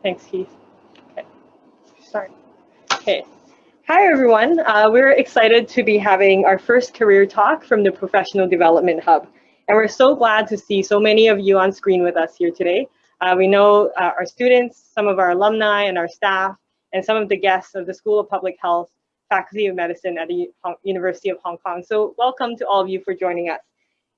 Thanks, Keith. Okay, start. Okay. Hi, everyone. We're excited to be having our first career talk from the Professional Development Hub. And we're so glad to see so many of you on screen with us here today. We know our students, some of our alumni and our staff, and some of the guests of the School of Public Health, Faculty of Medicine at the University of Hong Kong. So welcome to all of you for joining us.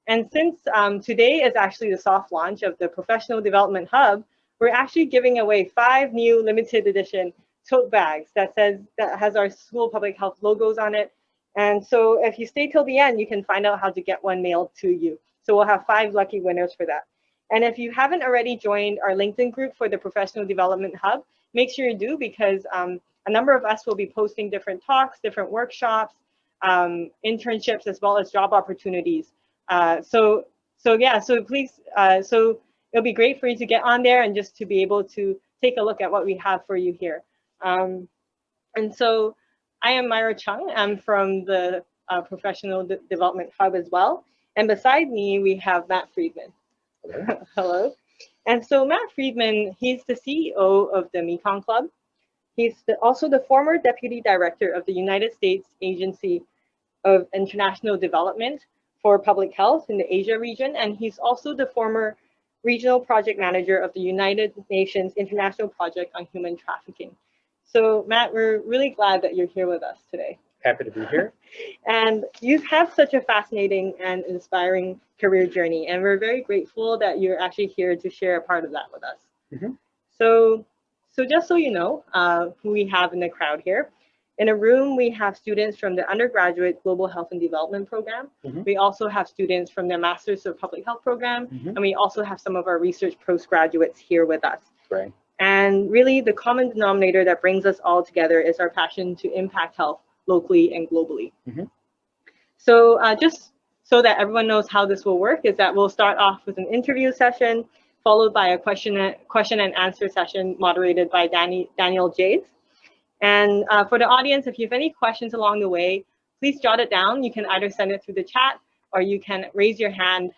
And since today is actually the soft launch of the Professional Development Hub, we're actually giving away 5 new limited edition tote bags that has our School of Public Health logos on it. And so if you stay till the end, you can find out how to get one mailed to you. So we'll have 5 lucky winners for that. And if you haven't already joined our LinkedIn group for the Professional Development Hub, make sure you do, because a number of us will be posting different talks, different workshops, internships, as well as job opportunities. So please, it'll be great for you to get on there and just to be able to take a look at what we have for you here. And so I am Myra Chung. I'm from the Professional Development Hub as well. And beside me, we have Matt Friedman. Hello. Hello. And so Matt Friedman, he's the CEO of the Mekong Club. He's also the former Deputy Director of the United States Agency of International Development for Public Health in the Asia region. And he's also the former Regional Project Manager of the United Nations International Project on Human Trafficking. So Matt, we're really glad that you're here with us today. Happy to be here. And you have such a fascinating and inspiring career journey, and we're very grateful that you're actually here to share a part of that with us. Mm-hmm. So just so you know who we have in the crowd here, in a room we have students from the undergraduate Global Health and Development program. Mm-hmm. We also have students from the Masters of Public Health program, mm-hmm. and we also have some of our research postgraduates here with us. Right. And really the common denominator that brings us all together is our passion to impact health locally and globally. Mm-hmm. So just so that everyone knows how this will work is that we'll start off with an interview session, followed by a question and answer session moderated by Daniel Jades. And for the audience, if you have any questions along the way, please jot it down. You can either send it through the chat or you can raise your hand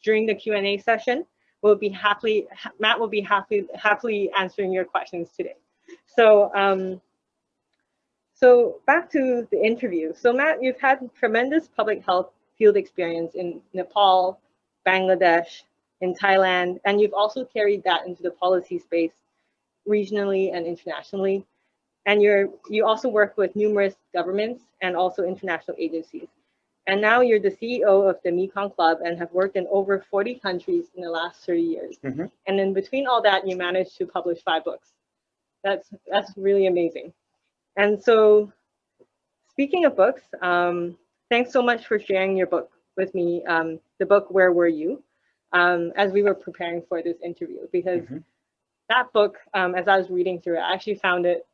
during the Q&A session. Matt will be happily answering your questions today. So back to the interview. So Matt, you've had tremendous public health field experience in Nepal, Bangladesh, in Thailand, and you've also carried that into the policy space regionally and internationally. And you also work with numerous governments and also international agencies. And now you're the CEO of the Mekong Club and have worked in over 40 countries in the last 30 years. Mm-hmm. And in between all that, you managed to publish 5 books. That's really amazing. And so speaking of books, thanks so much for sharing your book with me, the book, Where Were You? As we were preparing for this interview, because mm-hmm. that book, as I was reading through it, I actually found it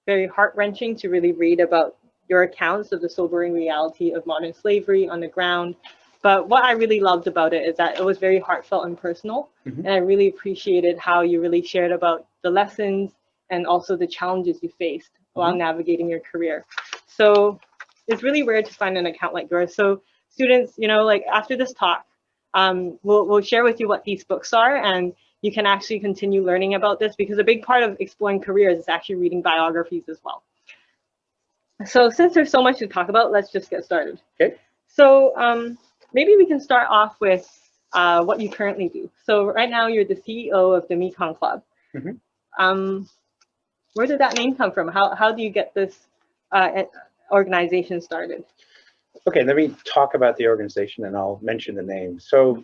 very heart-wrenching to really read about your accounts of the sobering reality of modern slavery on the ground. But what I really loved about it is that it was very heartfelt and personal. Mm-hmm. And I really appreciated how you really shared about the lessons and also the challenges you faced while mm-hmm. navigating your career. So it's really rare to find an account like yours. So students, like after this talk, we'll share with you what these books are, and you can actually continue learning about this, because a big part of exploring careers is actually reading biographies as well. So since there's so much to talk about, let's just get started. Okay. So maybe we can start off with what you currently do. So right now you're the CEO of the Mekong Club. Mm-hmm. Where did that name come from? How do you get this organization started? Okay, let me talk about the organization and I'll mention the name. So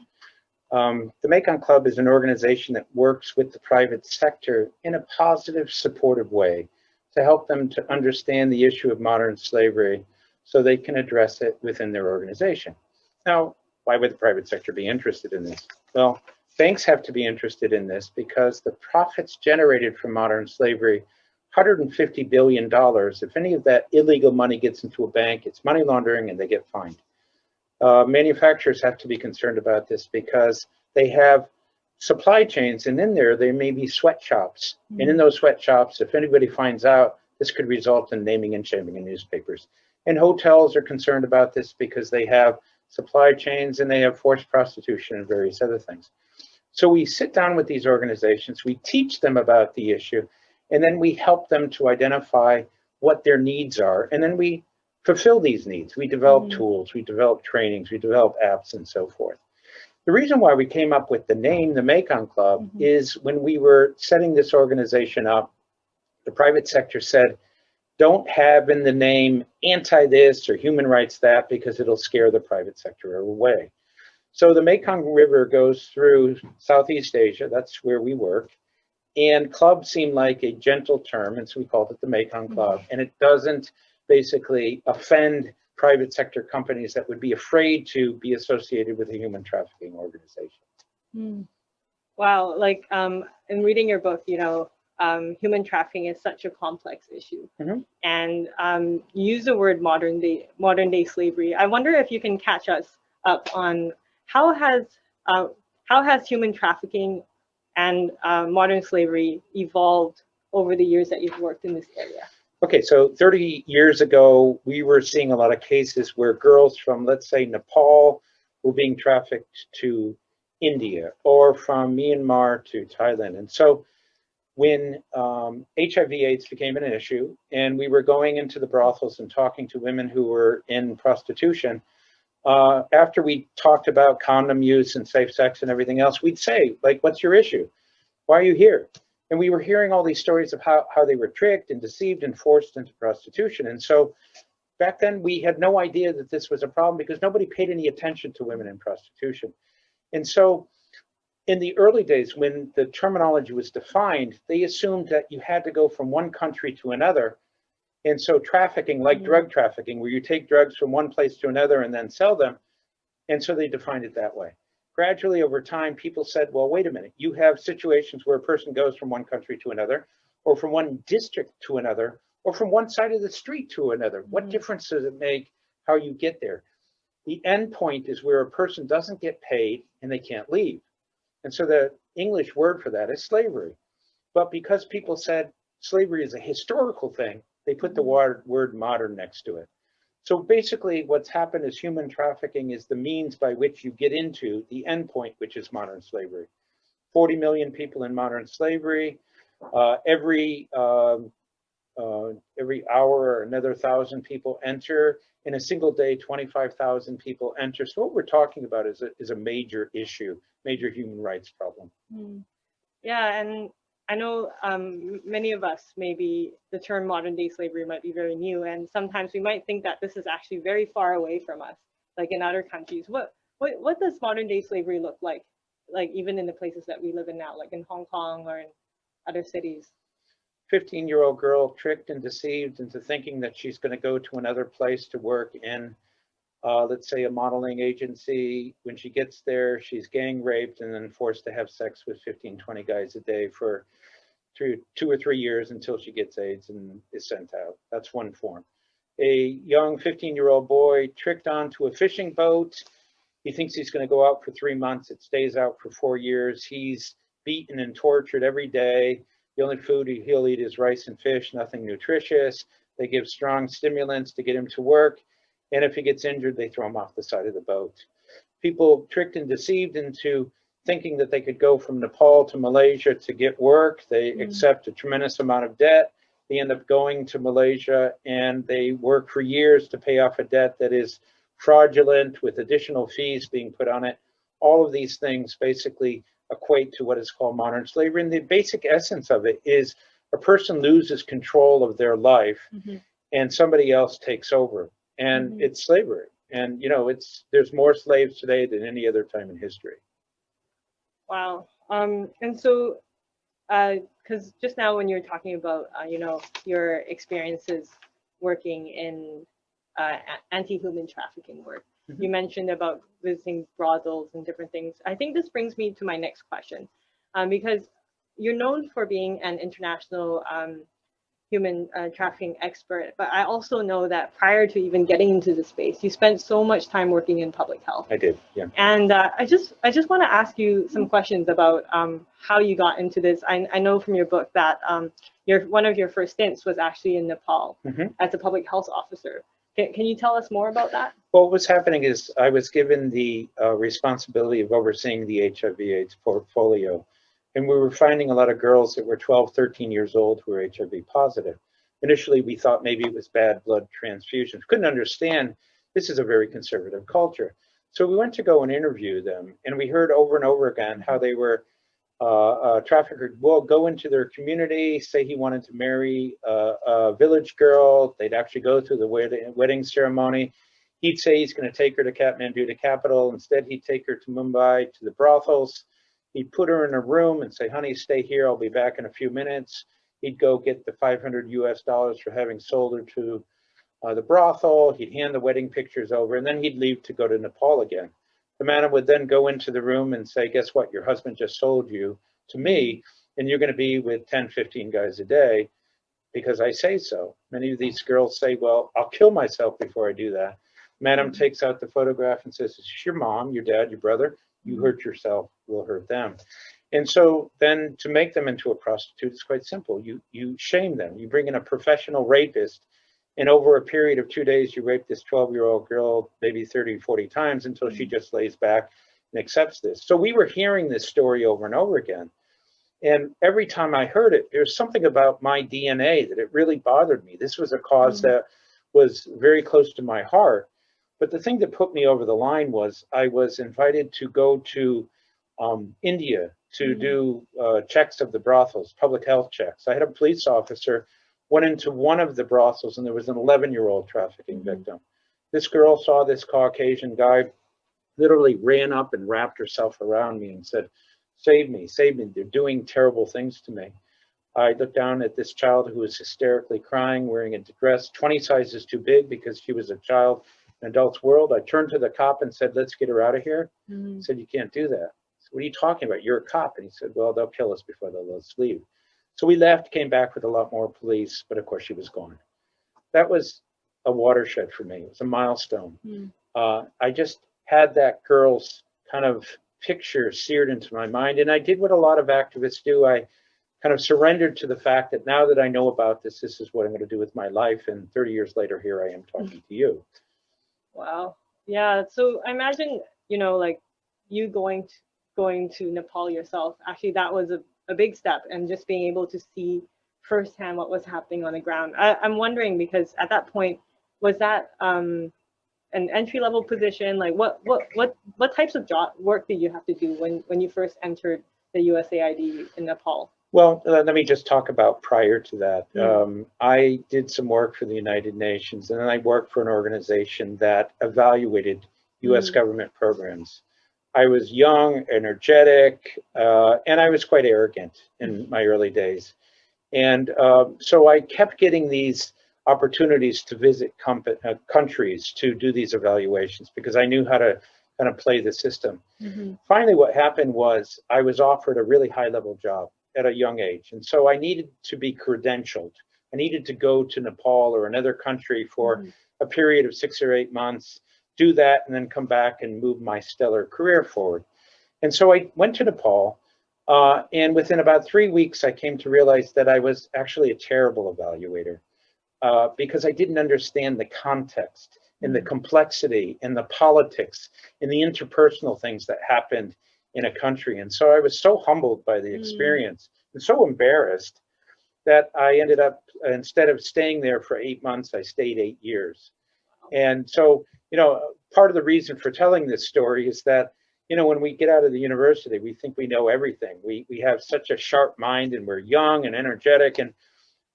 the Mekong Club is an organization that works with the private sector in a positive, supportive way to help them to understand the issue of modern slavery so they can address it within their organization. Now, why would the private sector be interested in this? Well, banks have to be interested in this because the profits generated from modern slavery, $150 billion, if any of that illegal money gets into a bank, it's money laundering and they get fined. Manufacturers have to be concerned about this because they have supply chains, and in there may be sweatshops. Mm-hmm. And in those sweatshops, if anybody finds out, this could result in naming and shaming in newspapers. And hotels are concerned about this because they have supply chains and they have forced prostitution and various other things. So we sit down with these organizations, we teach them about the issue, and then we help them to identify what their needs are, and then we fulfill these needs. We develop tools, we develop trainings, we develop apps, and so forth. The reason why we came up with the name, the Mekong Club, is when we were setting this organization up, the private sector said, don't have in the name anti-this or human rights that, because it'll scare the private sector away. So the Mekong River goes through Southeast Asia, that's where we work, and club seemed like a gentle term, and so we called it the Mekong Club, and it doesn't basically offend private sector companies that would be afraid to be associated with a human trafficking organization. Wow, like in reading your book, you know, human trafficking is such a complex issue, and you use the word modern day slavery. I wonder if you can catch us up on how has human trafficking and modern slavery evolved over the years that you've worked in this area? Okay, so 30 years ago, we were seeing a lot of cases where girls from, let's say, Nepal were being trafficked to India, or from Myanmar to Thailand. And so when HIV/AIDS became an issue, and we were going into the brothels and talking to women who were in prostitution, after we talked about condom use and safe sex and everything else, we'd say, like, what's your issue? Why are you here? And we were hearing all these stories of how they were tricked and deceived and forced into prostitution. And so back then we had no idea that this was a problem, because nobody paid any attention to women in prostitution. And so in the early days, when the terminology was defined, they assumed that you had to go from one country to another. And so trafficking, like drug trafficking, where you take drugs from one place to another and then sell them. And so they defined it that way. Gradually over time, people said, well, wait a minute, you have situations where a person goes from one country to another, or from one district to another, or from one side of the street to another. What difference does it make how you get there? The end point is where a person doesn't get paid and they can't leave. And so the English word for that is slavery. But because people said slavery is a historical thing, they put the word modern next to it. So basically what's happened is human trafficking is the means by which you get into the end point, which is modern slavery. 40 million people in modern slavery. Every hour, another 1,000 people enter. In a single day, 25,000 people enter. So what we're talking about is a major issue, major human rights problem. Yeah, and I know many of us, maybe the term modern day slavery might be very new, and sometimes we might think that this is actually very far away from us, like in other countries. What does modern day slavery look like even in the places that we live in now, like in Hong Kong or in other cities? 15-year-old girl tricked and deceived into thinking that she's going to go to another place to work in, let's say, a modeling agency. When she gets there, she's gang raped and then forced to have sex with 15, 20 guys a day for 2 or 3 years until she gets AIDS and is sent out. That's one form. A young 15-year-old boy tricked onto a fishing boat. He thinks he's going to go out for 3 months. It stays out for 4 years. He's beaten and tortured every day. The only food he'll eat is rice and fish, nothing nutritious. They give strong stimulants to get him to work. And if he gets injured, they throw him off the side of the boat. People tricked and deceived into thinking that they could go from Nepal to Malaysia to get work. They accept a tremendous amount of debt. They end up going to Malaysia and they work for years to pay off a debt that is fraudulent, with additional fees being put on it. All of these things basically equate to what is called modern slavery. And the basic essence of it is a person loses control of their life and somebody else takes over. And it's slavery. And, you know, there's more slaves today than any other time in history. Wow. And so, because just now when you're talking about, you know, your experiences working in anti-human trafficking work, you mentioned about visiting brothels and different things. I think this brings me to my next question, because you're known for being an international human trafficking expert, but I also know that prior to even getting into the space, you spent so much time working in public health. I did, yeah. And I just want to ask you some questions about how you got into this. I know from your book that one of your first stints was actually in Nepal as a public health officer. Can you tell us more about that? Well, what was happening is I was given the responsibility of overseeing the HIV/AIDS portfolio, and we were finding a lot of girls that were 12, 13 years old who were HIV positive. Initially, we thought maybe it was bad blood transfusions. Couldn't understand this is a very conservative culture. So we went to go and interview them, and we heard over and over again how they were trafficker will go into their community, say he wanted to marry a village girl. They'd actually go through the wedding ceremony. He'd say he's going to take her to Kathmandu, the capital. Instead, he'd take her to Mumbai, to the brothels. He'd put her in a room and say, honey, stay here. I'll be back in a few minutes. He'd go get the $500 for having sold her to the brothel. He'd hand the wedding pictures over, and then he'd leave to go to Nepal again. The man would then go into the room and say, guess what? Your husband just sold you to me, and you're going to be with 10, 15 guys a day because I say so. Many of these girls say, well, I'll kill myself before I do that. Madam takes out the photograph and says, it's your mom, your dad, your brother. You hurt yourself, we'll hurt them. And so then to make them into a prostitute, it's quite simple. You shame them. You bring in a professional rapist, and over a period of 2 days, you rape this 12-year-old girl maybe 30, 40 times until she just lays back and accepts this. So we were hearing this story over and over again. And every time I heard it, there's something about my DNA that it really bothered me. This was a cause that was very close to my heart. But the thing that put me over the line was I was invited to go to India to do checks of the brothels, public health checks. I had a police officer went into one of the brothels, and there was an 11-year-old trafficking victim. This girl saw this Caucasian guy, literally ran up and wrapped herself around me and said, save me, they're doing terrible things to me. I looked down at this child who was hysterically crying, wearing a dress 20 sizes too big because she was a child in an adult's world. I turned to the cop and said, let's get her out of here. He said, you can't do that. I said, what are you talking about? You're a cop. And he said, well, they'll kill us before they'll let us leave. So we left, came back with a lot more police, but of course she was gone. That was a watershed for me. It was a milestone. I just had that girl's kind of picture seared into my mind, and I did what a lot of activists do. I kind of surrendered to the fact that now that I know about this, this is what I'm going to do with my life. And 30 years later, here I am talking to you. Wow. Yeah. So I imagine, like you going to Nepal yourself, actually that was a big step, and just being able to see firsthand what was happening on the ground. I'm wondering, because at that point, was that an entry-level position? Like what types of work did you have to do when you first entered the USAID in Nepal? Well, let me just talk about prior to that. I did some work for the United Nations, and then I worked for an organization that evaluated U.S. government programs. I was young, energetic, and I was quite arrogant in my early days. And so I kept getting these opportunities to visit countries to do these evaluations because I knew how to kind of play the system. Finally, what happened was I was offered a really high-level job at a young age. And so I needed to be credentialed. I needed to go to Nepal or another country for a period of 6 or 8 months, do that, and then come back and move my stellar career forward. And so I went to Nepal, and within about 3 weeks, I came to realize that I was actually a terrible evaluator because I didn't understand the context and the complexity and the politics and the interpersonal things that happened in a country. And so I was so humbled by the experience and so embarrassed that I ended up, instead of staying there for 8 months, I stayed 8 years. And so, part of the reason for telling this story is that, when we get out of the university, we think we know everything. We have such a sharp mind, and we're young and energetic. And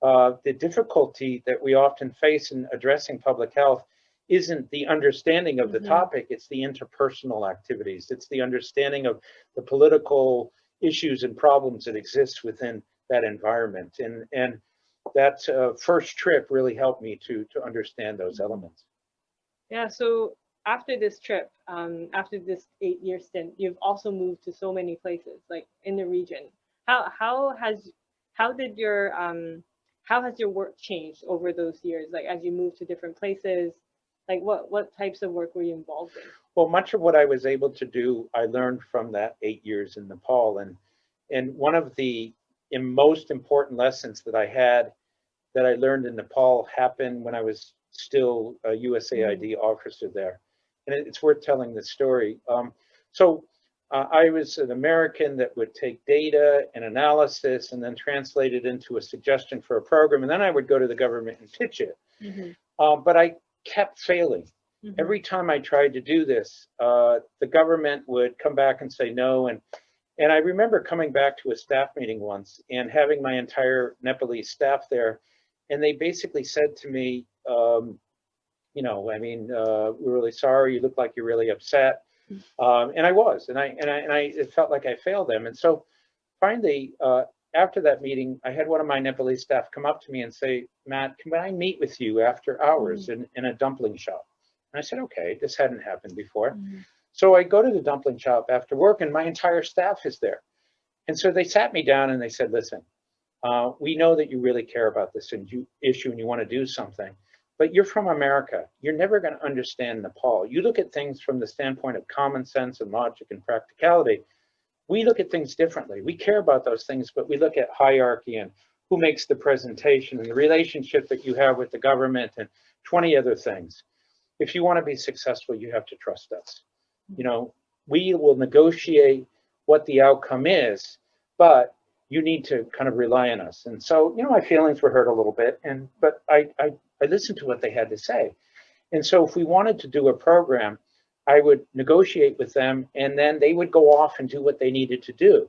the difficulty that we often face in addressing public health isn't the understanding of the topic, it's the interpersonal activities. It's the understanding of the political issues and problems that exist within that environment. And that first trip really helped me to understand those elements. Yeah, so after this trip, after this 8-year stint, you've also moved to so many places, like in the region. How has your work changed over those years? Like as you moved to different places, like what types of work were you involved in? Well, much of what I was able to do, I learned from that 8 years in Nepal. And one of the most important lessons that I learned in Nepal happened when I was still a USAID officer there. and it's worth telling this story. I was an American that would take data and analysis and then translate it into a suggestion for a program, and then I would go to the government and pitch it. But I kept failing. Every time I tried to do this, the government would come back and say no. And I remember coming back to a staff meeting once and having my entire Nepalese staff there, and they basically said to me, you know, I mean, we're really sorry. You look like you're really upset. And I was, and it felt like I failed them. And so finally, after that meeting, I had one of my Nepalese staff come up to me and say, Matt, can I meet with you after hours in a dumpling shop? And I said, okay, this hadn't happened before. So I go to the dumpling shop after work, and my entire staff is there. And so they sat me down and they said, listen, we know that you really care about this issue and you want to do something, but you're from America. You're never going to understand Nepal. You look at things from the standpoint of common sense and logic and practicality. We look at things differently. We care about those things, but we look at hierarchy and who makes the presentation and the relationship that you have with the government and 20 other things. If you want to be successful, you have to trust us. You know, we will negotiate what the outcome is, but you need to kind of rely on us. And so, you know, my feelings were hurt a little bit, but I listened to what they had to say. And so if we wanted to do a program, I would negotiate with them, and then they would go off and do what they needed to do.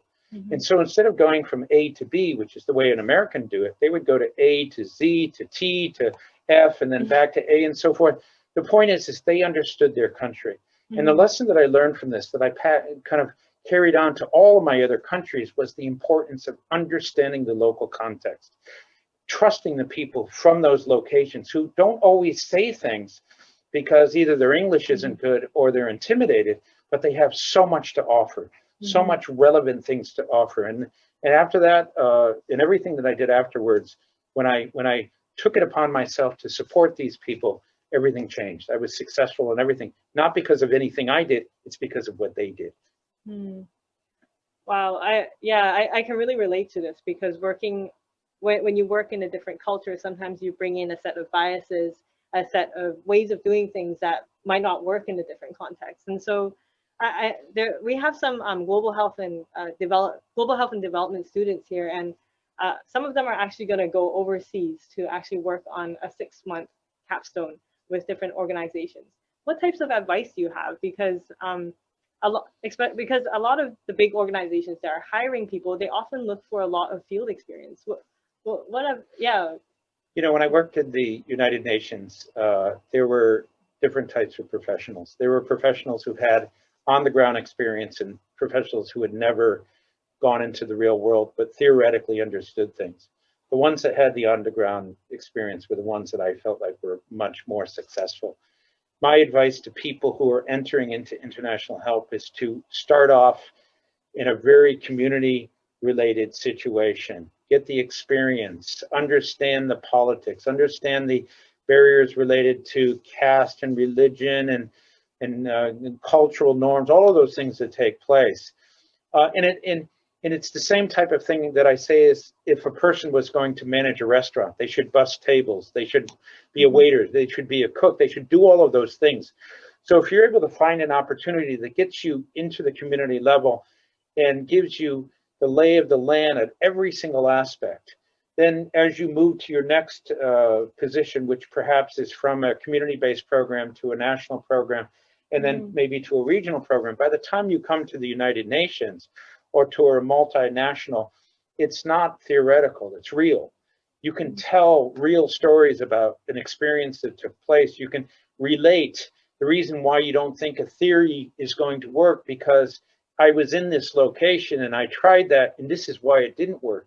And so instead of going from A to B, which is the way an American do it, they would go to A to Z to T to F and then back to A and so forth. The point is they understood their country. And the lesson that I learned from this, that I kind of carried on to all of my other countries, was the importance of understanding the local context, trusting the people from those locations who don't always say things because either their English isn't good or they're intimidated, but they have so much to offer, so much relevant things to offer. And after that, and everything that I did afterwards, when I took it upon myself to support these people, everything changed. I was successful in everything, not because of anything I did, it's because of what they did. Wow, I can really relate to this, because when you work in a different culture, sometimes you bring in a set of biases, a set of ways of doing things that might not work in a different context. And so we have some global health and development students here, and some of them are actually going to go overseas to actually work on a 6-month capstone with different organizations. What types of advice do you have? Because a lot of the big organizations that are hiring people, they often look for a lot of field experience. You know, when I worked at the United Nations, there were different types of professionals. There were professionals who had on-the-ground experience and professionals who had never gone into the real world, but theoretically understood things. The ones that had the on-the-ground experience were the ones that I felt like were much more successful. My advice to people who are entering into international help is to start off in a very community-related situation. Get the experience, understand the politics, understand the barriers related to caste and religion and cultural norms, all of those things that take place. And it's the same type of thing that I say is, if a person was going to manage a restaurant, they should bus tables, they should be a waiter, they should be a cook, they should do all of those things. So if you're able to find an opportunity that gets you into the community level and gives you the lay of the land at every single aspect, then as you move to your next position, which perhaps is from a community-based program to a national program, and then maybe to a regional program, by the time you come to the United Nations or to a multinational, it's not theoretical, it's real. You can tell real stories about an experience that took place. You can relate the reason why you don't think a theory is going to work, because I was in this location and I tried that and this is why it didn't work.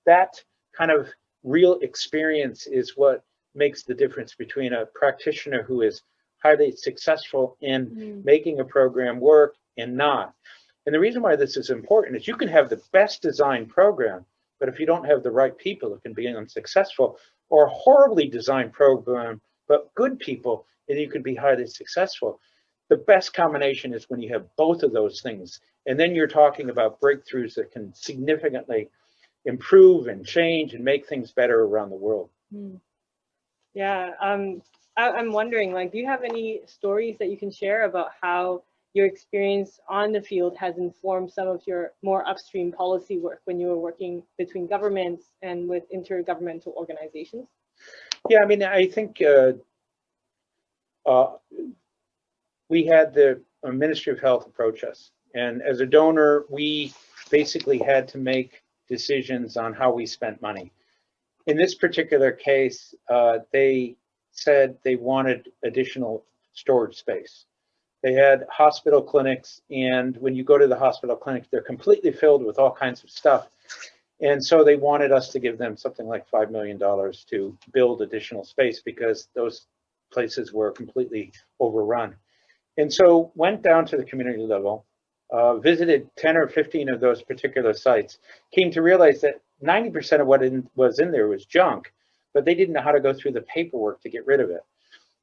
That kind of real experience is what makes the difference between a practitioner who is highly successful in making a program work and not. And the reason why this is important is you can have the best designed program, but if you don't have the right people, it can be unsuccessful, or a horribly designed program, but good people, and you can be highly successful. The best combination is when you have both of those things. And then you're talking about breakthroughs that can significantly improve and change and make things better around the world. Yeah, I'm wondering, like, do you have any stories that you can share about how your experience on the field has informed some of your more upstream policy work when you were working between governments and with intergovernmental organizations? Yeah, I mean, I think uh, we had the Ministry of Health approach us. And as a donor, we basically had to make decisions on how we spent money. In this particular case, they said they wanted additional storage space. They had hospital clinics, and when you go to the hospital clinics, they're completely filled with all kinds of stuff. And so they wanted us to give them something like $5 million to build additional space because those places were completely overrun. And so went down to the community level, visited 10 or 15 of those particular sites, came to realize that 90% of what was in there was junk, but they didn't know how to go through the paperwork to get rid of it.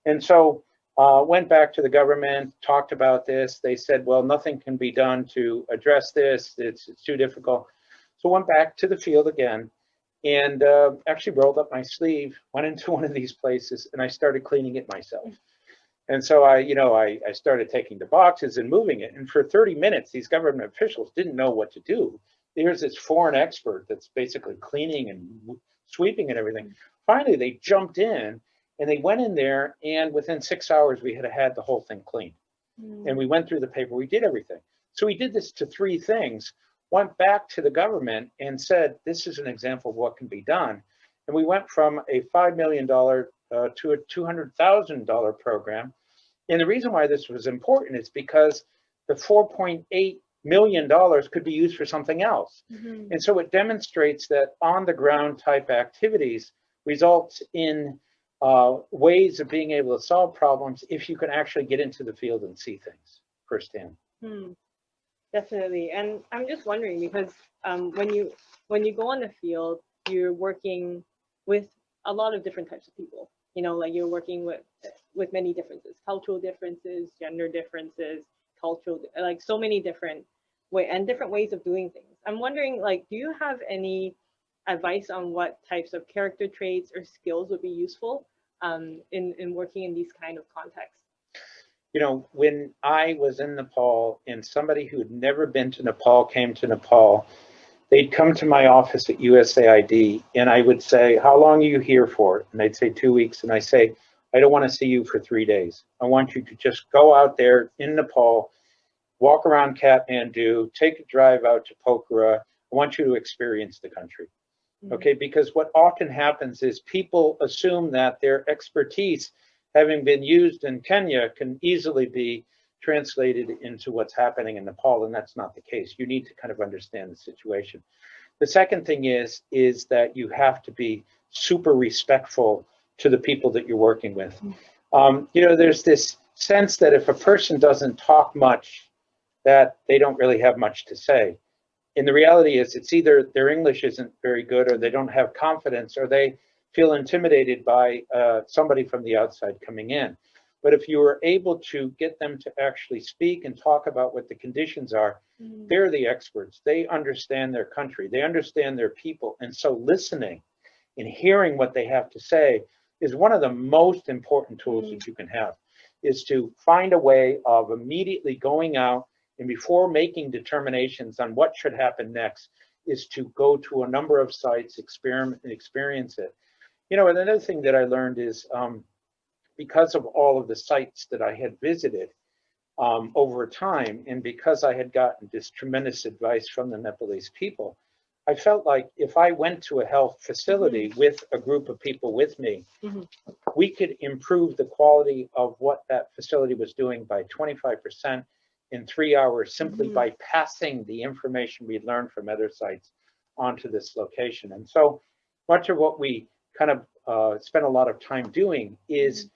And so went back to the government, talked about this. They said, well, nothing can be done to address this. It's too difficult. So went back to the field again and actually rolled up my sleeve, went into one of these places, and I started cleaning it myself. And so I started taking the boxes and moving it. And for 30 minutes, these government officials didn't know what to do. There's this foreign expert that's basically cleaning and sweeping and everything. Finally, they jumped in and they went in there, and within 6 hours, we had the whole thing cleaned. And we went through the paper, we did everything. So we did this to three things, went back to the government and said, this is an example of what can be done. And we went from a $5 million to a $200,000 program. And the reason why this was important is because the $4.8 million could be used for something else. Mm-hmm. And so it demonstrates that on the ground type activities results in ways of being able to solve problems if you can actually get into the field and see things firsthand. Definitely. And I'm just wondering, because when you go on the field, you're working with a lot of different types of people. You know, like you're working with many differences, cultural differences, gender differences, like so many different different ways of doing things. I'm wondering, like, do you have any advice on what types of character traits or skills would be useful in working in these kind of contexts? You know, when I was in Nepal and somebody who had never been to Nepal came to Nepal, they'd come to my office at USAID and I would say, how long are you here for? And they'd say 2 weeks. And I say, I don't want to see you for 3 days. I want you to just go out there in Nepal, walk around Kathmandu, take a drive out to Pokhara. I want you to experience the country. Okay, because what often happens is people assume that their expertise, having been used in Kenya, can easily be translated into what's happening in Nepal, and that's not the case. You need to kind of understand the situation. The second thing is that you have to be super respectful to the people that you're working with. You know, there's this sense that if a person doesn't talk much, that they don't really have much to say. And the reality is it's either their English isn't very good or they don't have confidence or they feel intimidated by somebody from the outside coming in. But if you are able to get them to actually speak and talk about what the conditions are, they're the experts. They understand their country. They understand their people. And so listening and hearing what they have to say is one of the most important tools that you can have, is to find a way of immediately going out and before making determinations on what should happen next, is to go to a number of sites, experiment and experience it. You know, and another thing that I learned is because of all of the sites that I had visited over time, and because I had gotten this tremendous advice from the Nepalese people, I felt like if I went to a health facility with a group of people with me, we could improve the quality of what that facility was doing by 25% in 3 hours simply by passing the information we learned from other sites onto this location. And so much of what we kind of spend a lot of time doing is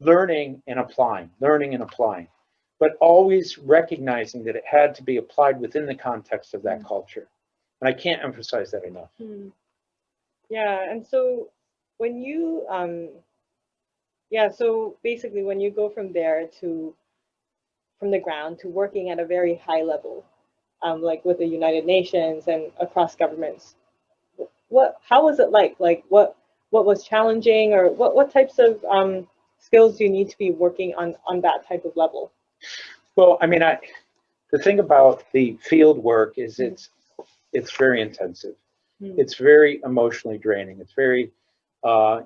learning and applying, but always recognizing that it had to be applied within the context of that culture. And I can't emphasize that enough. Yeah, and so when you, so basically when you go from there to, from the ground to working at a very high level, like with the United Nations and across governments, how was it like? Like what was challenging, or what types of skills do you need to be working on that type of level? Well, I mean, the thing about the field work is it's very intensive. It's very emotionally draining. It's very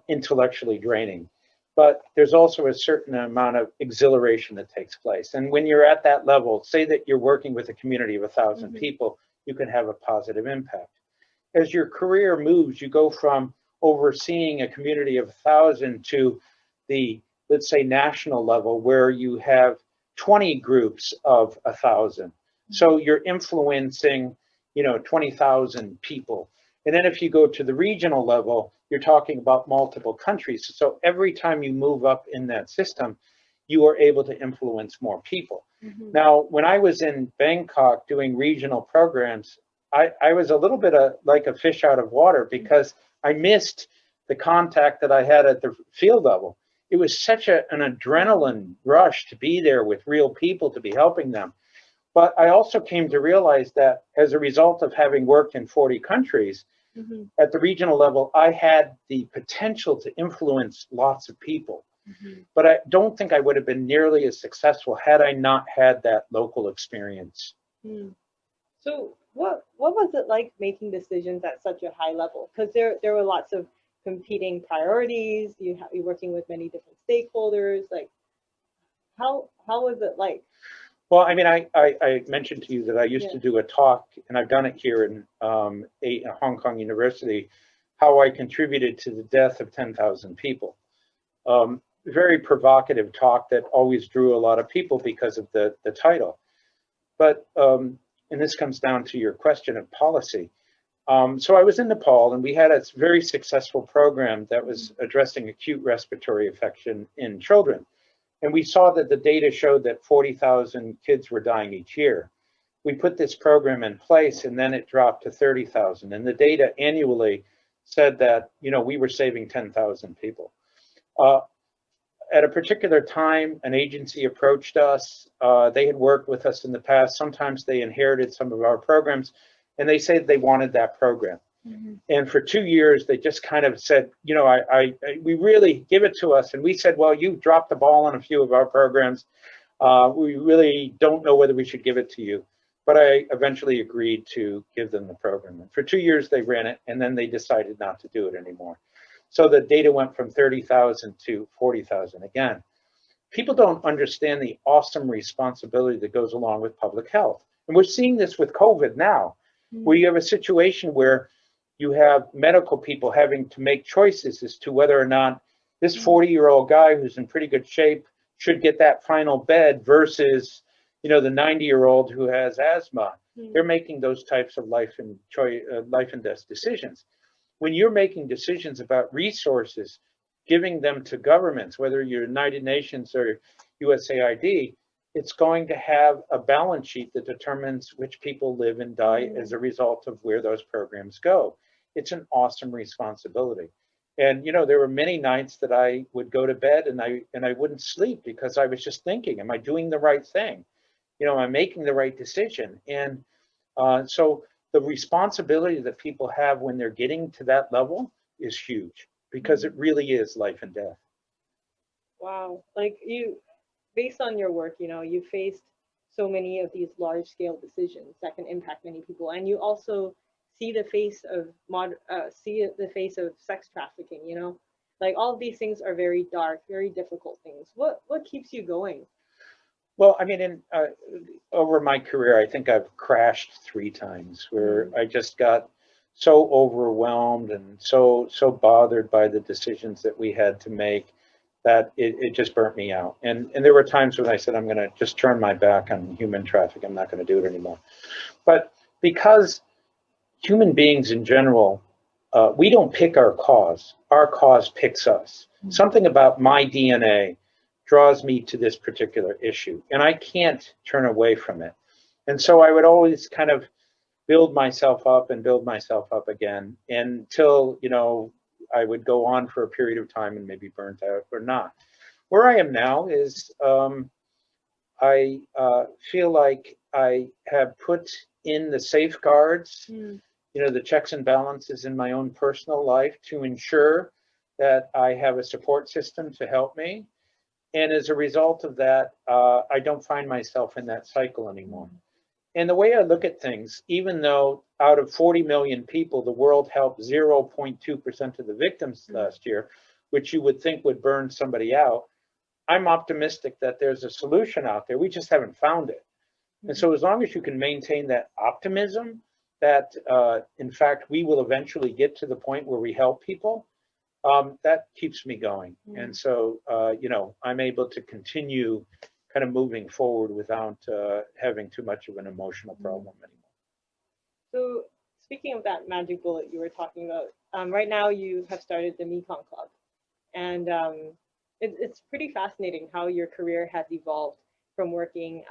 intellectually draining. But there's also a certain amount of exhilaration that takes place. And when you're at that level, say that you're working with a community of 1,000 people, you can have a positive impact. As your career moves, you go from overseeing a community of 1,000 to the, let's say, national level, where you have 20 groups of 1,000. So you're influencing, 20,000 people. And then if you go to the regional level, you're talking about multiple countries. So every time you move up in that system, you are able to influence more people. Now, when I was in Bangkok doing regional programs, I was a little bit like a fish out of water, because I missed the contact that I had at the field level. It was such an adrenaline rush to be there with real people, to be helping them. But I also came to realize that as a result of having worked in 40 countries, at the regional level, I had the potential to influence lots of people. But I don't think I would have been nearly as successful had I not had that local experience. So what was it like making decisions at such a high level? Because there were lots of competing priorities. You're working with many different stakeholders. Like, how was it like? Well, I mean, I mentioned to you that I used to do a talk, and I've done it here in Hong Kong University, how I contributed to the death of 10,000 people. Very provocative talk that always drew a lot of people because of the title. But, and this comes down to your question of policy. So I was in Nepal, and we had a very successful program that was addressing acute respiratory infection in children. And we saw that the data showed that 40,000 kids were dying each year. We put this program in place, and then it dropped to 30,000. And the data annually said that, we were saving 10,000 people. At a particular time, an agency approached us. They had worked with us in the past. Sometimes they inherited some of our programs, and they said they wanted that program. And for 2 years, they just kind of said, we really give it to us. And we said, well, you dropped the ball on a few of our programs. We really don't know whether we should give it to you. But I eventually agreed to give them the program. And for 2 years, they ran it, and then they decided not to do it anymore. So the data went from 30,000 to 40,000. Again, people don't understand the awesome responsibility that goes along with public health. And we're seeing this with COVID now, where you have a situation where you have medical people having to make choices as to whether or not this 40-year-old guy who's in pretty good shape should get that final bed versus, the 90-year-old who has asthma. They're making those types of life and death decisions. When you're making decisions about resources, giving them to governments, whether you're United Nations or USAID, it's going to have a balance sheet that determines which people live and die as a result of where those programs go. It's an awesome responsibility. And, there were many nights that I would go to bed and I wouldn't sleep because I was just thinking, am I doing the right thing? Am I making the right decision? And so the responsibility that people have when they're getting to that level is huge, because it really is life and death. Wow. Like, based on your work, you faced so many of these large scale decisions that can impact many people. And you also see the face of sex trafficking, like all of these things are very dark, very difficult things. What keeps you going? Well, I mean, over my career, I think I've crashed 3 times where I just got so overwhelmed and so bothered by the decisions that we had to make that it just burnt me out. And there were times when I said, I'm going to just turn my back on human trafficking. I'm not going to do it anymore. But because human beings in general, we don't pick our cause picks us. Something about my DNA draws me to this particular issue, and I can't turn away from it. And so I would always kind of build myself up again until, I would go on for a period of time and maybe burnt out or not. Where I am now is I feel like I have put in the safeguards, the checks and balances in my own personal life to ensure that I have a support system to help me. And as a result of that, I don't find myself in that cycle anymore. And the way I look at things, even though out of 40 million people, the world helped 0.2% of the victims last year, which you would think would burn somebody out, I'm optimistic that there's a solution out there. We just haven't found it. And so as long as you can maintain that optimism, that in fact, we will eventually get to the point where we help people, that keeps me going. And so, you know, I'm able to continue kind of moving forward without having too much of an emotional problem anymore. So speaking of that magic bullet you were talking about, right now you have started the Mekong Club. And it's pretty fascinating how your career has evolved from working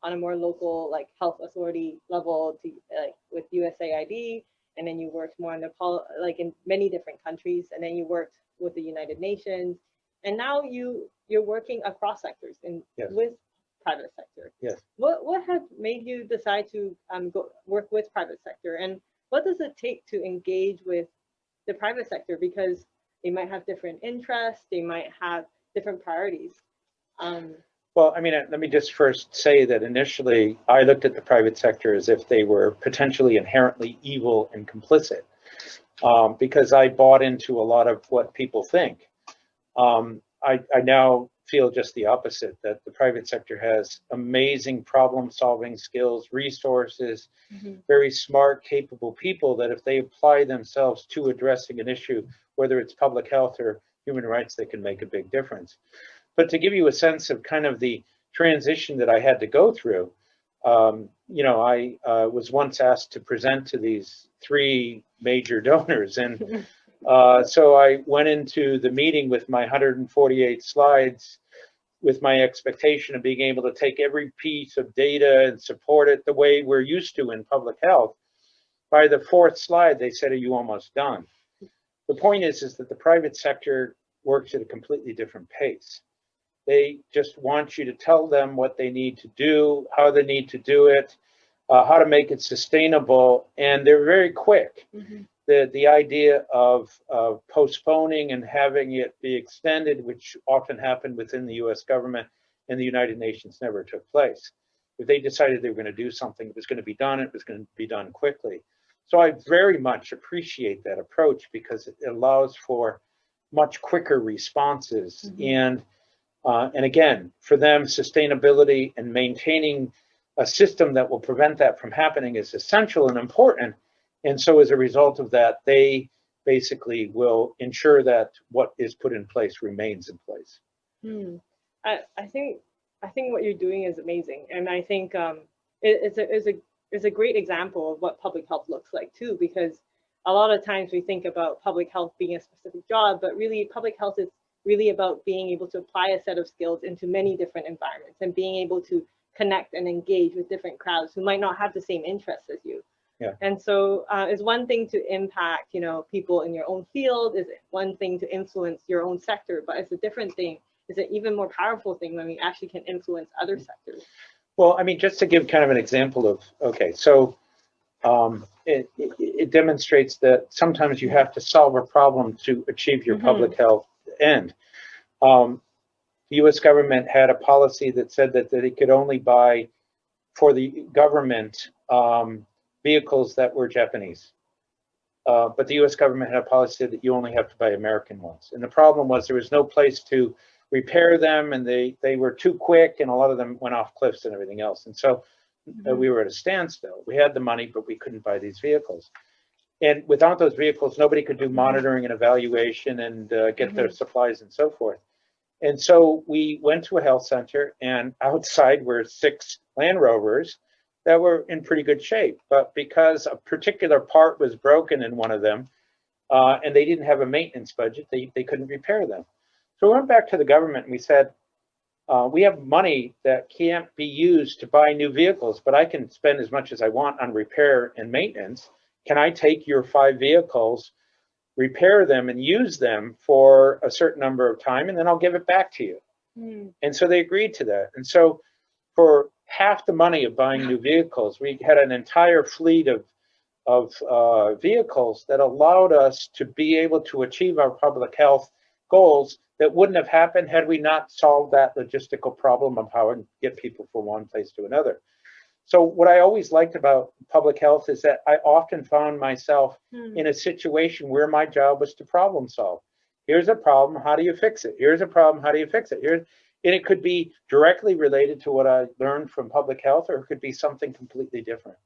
on a more local, like health authority level to like with USAID, and then you worked more in Nepal, like in many different countries, and then you worked with the United Nations, and now you're working across sectors and with private sector. Yes. What has made you decide to go work with private sector, and what does it take to engage with the private sector? Because they might have different interests, they might have different priorities. Well, I mean, let me just first say that initially I looked at the private sector as if they were potentially inherently evil and complicit, because I bought into a lot of what people think. I now feel just the opposite, that the private sector has amazing problem-solving skills, resources, very smart, capable people that if they apply themselves to addressing an issue, whether it's public health or human rights, they can make a big difference. But to give you a sense of kind of the transition that I had to go through, you know, I was once asked to present to these 3 major donors. And so I went into the meeting with my 148 slides with my expectation of being able to take every piece of data and support it the way we're used to in public health. By the 4th slide, they said, "Are you almost done?" The point is that the private sector works at a completely different pace. They just want you to tell them what they need to do, how they need to do it, how to make it sustainable, and they're very quick. The idea of postponing and having it be extended, which often happened within the US government and the United Nations, never took place. If they decided they were going to do something, it was going to be done, it was going to be done quickly. So I very much appreciate that approach because it allows for much quicker responses. And again, for them, sustainability and maintaining a system that will prevent that from happening is essential and important. And so as a result of that, they basically will ensure that what is put in place remains in place. I think what you're doing is amazing. And I think it's a great example of what public health looks like too, because a lot of times we think about public health being a specific job, but really public health is really about being able to apply a set of skills into many different environments and being able to connect and engage with different crowds who might not have the same interests as you. And so it's one thing to impact, you know, people in your own field, is one thing to influence your own sector, but it's a different thing. It's an even more powerful thing when we actually can influence other sectors. Well, I mean, just to give kind of an example of, okay, so it demonstrates that sometimes you have to solve a problem to achieve your public health end. The US government had a policy that said that it could only buy for the government vehicles that were Japanese. But the US government had a policy that you only have to buy American ones. And the problem was there was no place to repair them, and they were too quick, and a lot of them went off cliffs and everything else. And so we were at a standstill. We had the money, but we couldn't buy these vehicles. And without those vehicles, nobody could do monitoring and evaluation and get their supplies and so forth. And so we went to a health center, and outside were 6 Land Rovers that were in pretty good shape. But because a particular part was broken in one of them, and they didn't have a maintenance budget, they couldn't repair them. So we went back to the government and we said, we have money that can't be used to buy new vehicles, but I can spend as much as I want on repair and maintenance. Can I take your 5 vehicles, repair them and use them for a certain number of time, and then I'll give it back to you? And so they agreed to that. And so for half the money of buying new vehicles, we had an entire fleet of vehicles that allowed us to be able to achieve our public health goals that wouldn't have happened had we not solved that logistical problem of how to get people from one place to another. So what I always liked about public health is that I often found myself in a situation where my job was to problem solve. Here's a problem, how do you fix it? Here's a problem, how do you fix it? And it could be directly related to what I learned from public health, or it could be something completely different.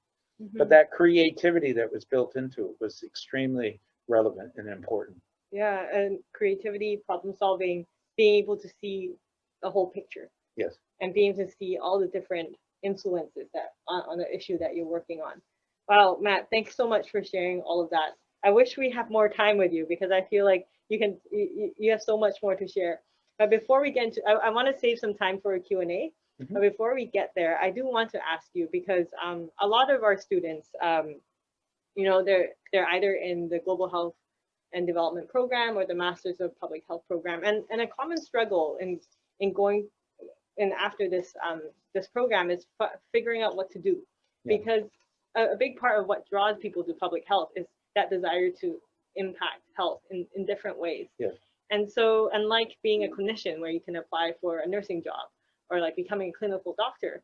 But that creativity that was built into it was extremely relevant and important. Yeah, and creativity, problem solving, being able to see the whole picture. Yes. And being able to see all the different influences that on the issue that you're working on. Wow, Matt, thanks so much for sharing all of that. I wish we have more time with you because I feel like you have so much more to share. But before we get into, I want to save some time for a Q&A. But before we get there, I do want to ask you because a lot of our students, you know, they're either in the Global Health and Development Program or the Masters of Public Health Program, and a common struggle in going in after this this program is figuring out what to do, because a big part of what draws people to public health is that desire to impact health in different ways. Yes. And so, unlike being a clinician where you can apply for a nursing job or like becoming a clinical doctor,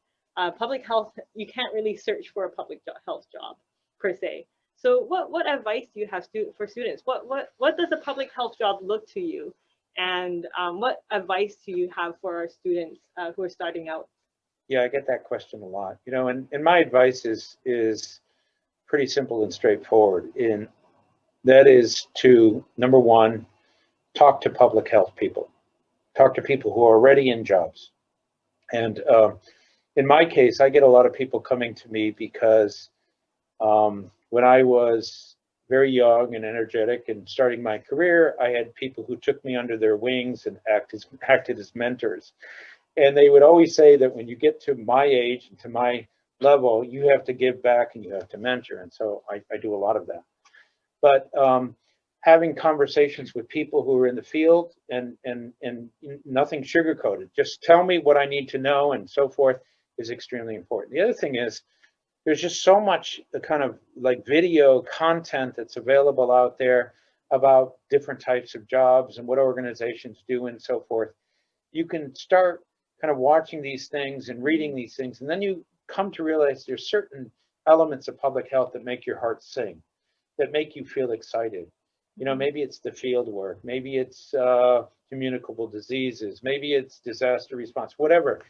public health, you can't really search for a public health job per se. So what advice do you have for students? What does a public health job look to you? And what advice do you have for our students who are starting out? Yeah, I get that question a lot. You know, and my advice is pretty simple and straightforward. And that is to, number one, talk to public health people. Talk to people who are already in jobs. And in my case, I get a lot of people coming to me because when I was very young and energetic and starting my career, I had people who took me under their wings and acted as mentors. And they would always say that when you get to my age and to my level, you have to give back and you have to mentor. And so I do a lot of that. But having conversations with people who are in the field and nothing sugarcoated, just tell me what I need to know and so forth, is extremely important. The other thing is, there's just so much kind of like video content that's available out there about different types of jobs and what organizations do and so forth. You can start kind of watching these things and reading these things, and then you come to realize there's certain elements of public health that make your heart sing, that make you feel excited. You know, maybe it's the field work, maybe it's communicable diseases, maybe it's disaster response, whatever.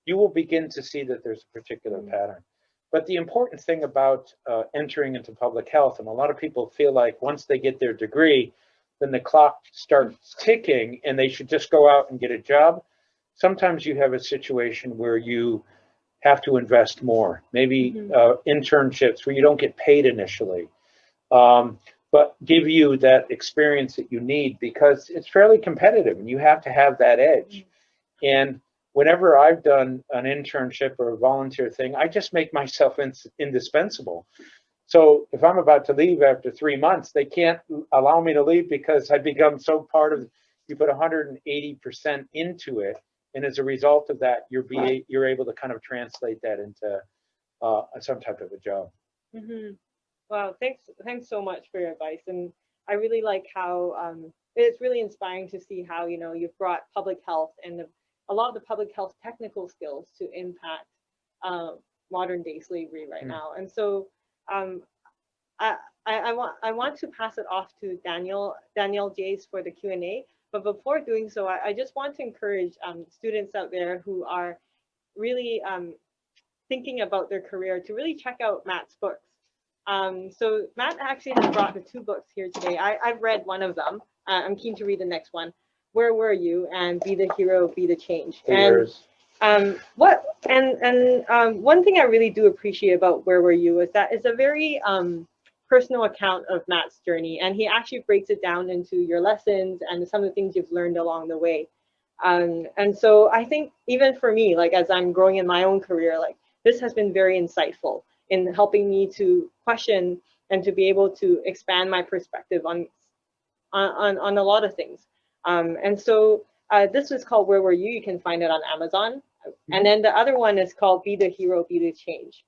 You will begin to see that there's a particular pattern. But the important thing about entering into public health, and a lot of people feel like once they get their degree, then the clock starts ticking and they should just go out and get a job. Sometimes you have a situation where you have to invest more, maybe internships where you don't get paid initially, but give you that experience that you need, because it's fairly competitive and you have to have that edge. And whenever I've done an internship or a volunteer thing, I just make myself indispensable. So if I'm about to leave after 3 months, they can't allow me to leave because I've become so part of, you put 180% into it. And as a result of that, you're able to kind of translate that into some type of a job. Wow, thanks so much for your advice. And I really like how it's really inspiring to see how, you know, you've brought public health and a lot of the public health technical skills to impact modern day slavery right now. And so I want to pass it off to Daniel Jace for the Q&A. But before doing so, I just want to encourage students out there who are really thinking about their career to really check out Matt's books. So Matt actually has brought the 2 books here today. I've read one of them. I'm keen to read the next one. Where Were You? And Be the Hero, Be the Change. And one thing I really do appreciate about Where Were You is that it's a very personal account of Matt's journey, and he actually breaks it down into your lessons and some of the things you've learned along the way. And so I think even for me, like as I'm growing in my own career, like this has been very insightful in helping me to question and to be able to expand my perspective on a lot of things. And so this was called Where Were You? You can find it on Amazon. And then the other one is called Be the Hero, Be the Change.